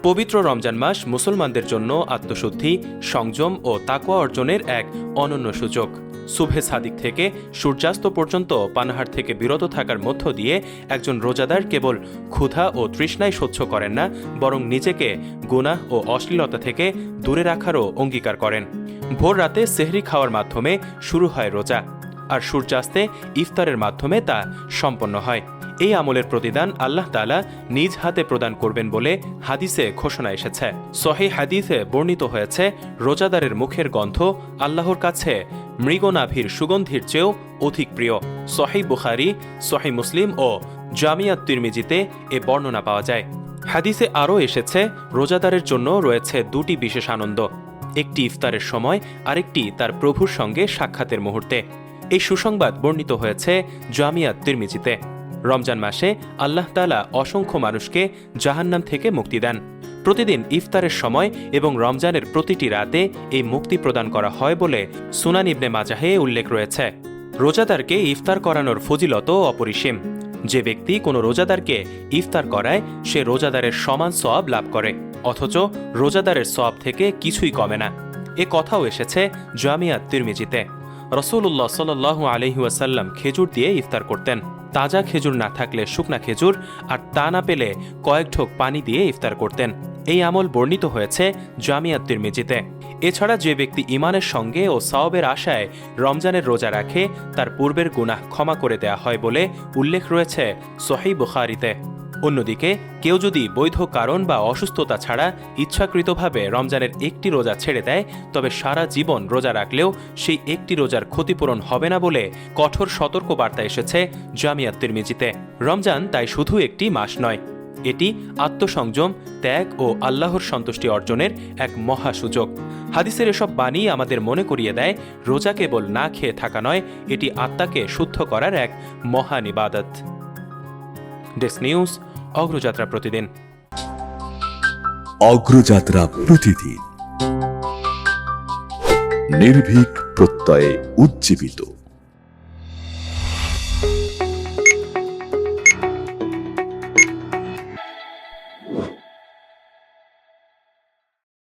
পবিত্র রমজান মাস মুসলমানদের জন্য আত্মশুদ্ধি, সংযম ও তাকওয়া অর্জনের এক অনন্য সুযোগ। সুবহে সাদিক থেকে সূর্যাস্ত পর্যন্ত পানাহার থেকে বিরত থাকার মধ্য দিয়ে একজন রোজাদার কেবল ক্ষুধা ও তৃষ্ণাই সহ্য করেন না, বরং নিজেকে গুনাহ ও অশ্লীলতা থেকে দূরে রাখারও অঙ্গীকার করেন। ভোর রাতে সেহরি খাওয়ার মাধ্যমে শুরু হয় রোজা, আর সূর্যাস্তে ইফতারের মাধ্যমে তা সম্পন্ন হয়। এই আমলের প্রতিদান আল্লাহ তাআলা নিজ হাতে প্রদান করবেন বলে হাদিসে ঘোষণা এসেছে। সহিহ হাদিসে বর্ণিত হয়েছে, রোজাদারের মুখের গন্ধ আল্লাহর কাছে মৃগনাভির সুগন্ধির চেয়েও অধিক প্রিয়। সহিহ বুখারী, সহিহ মুসলিম ও জামিয়াত তিরমিজিতে এ বর্ণনা পাওয়া যায়। হাদিসে আরও এসেছে, রোজাদারের জন্য রয়েছে দুটি বিশেষ আনন্দ, একটি ইফতারের সময়, আরেকটি তার প্রভুর সঙ্গে সাক্ষাতের মুহূর্তে। এই সুসংবাদ বর্ণিত হয়েছে জামিয়াত তিরমিজিতে। রমজান মাসে আল্লাহ তাআলা অসংখ্য মানুষকে জাহান্নাম থেকে মুক্তি দেন। প্রতিদিন ইফতারের সময় এবং রমজানের প্রতিটি রাতে এই মুক্তি প্রদান করা হয় বলে সুনান ইবনে মাজাহে উল্লেখ রয়েছে। রোজাদারকে ইফতার করানোর ফজিলতও অপরিসীম। যে ব্যক্তি কোনো রোজাদারকে ইফতার করায়, সে রোজাদারের সমান সওয়াব লাভ করে, অথচ রোজাদারের সওয়াব থেকে কিছুই কমে না। এ কথাও এসেছে জামিয়াত তিরমিজিতে। রাসূলুল্লাহ সাল্লাল্লাহু আলাইহি ওয়াসাল্লাম খেজুর দিয়ে ইফতার করতেন। তাজা খেজুর না থাকলে শুকনা খেজুর, আর তা না পেলে কয়েক ঢোক পানি দিয়ে ইফতার করতেন। এই আমল বর্ণিত হয়েছে জামিয়াত তিরমিজিতে। এছাড়া যে ব্যক্তি ঈমানের সঙ্গে ও সওয়াবের আশায় রমজানের রোজা রাখে, তার পূর্বের গুনাহ ক্ষমা করে দেয়া হয় বলে উল্লেখ রয়েছে সহিহ বুখারীতে। অন্যদিকে কেউ যদি বৈধ কারণ বা অসুস্থতা ছাড়া ইচ্ছাকৃতভাবে রমজানের একটি রোজা ছেড়ে দেয়, তবে সারা জীবন রোজা রাখলেও সেই একটি রোজার ক্ষতিপূরণ হবে না বলে কঠোর সতর্ক বার্তা এসেছে জামিয়াত তিরমিজিতে। রমজান তাই শুধু একটি মাস নয়, এটি আত্মসংযম, ত্যাগ ও আল্লাহর সন্তুষ্টি অর্জনের এক মহা সুযোগ। হাদিসের এসব বাণী আমাদের মনে করিয়ে দেয়, রোজা কেবল না খেয়ে থাকা নয়, এটি আত্মাকে শুদ্ধ করার এক মহান ইবাদত। ডেস্ক নিউজ, অগ্রযাত্রা প্রতিদিন। অগ্রযাত্রা প্রতিদিন, নির্ভীক প্রত্যয়ে উজ্জীবিত।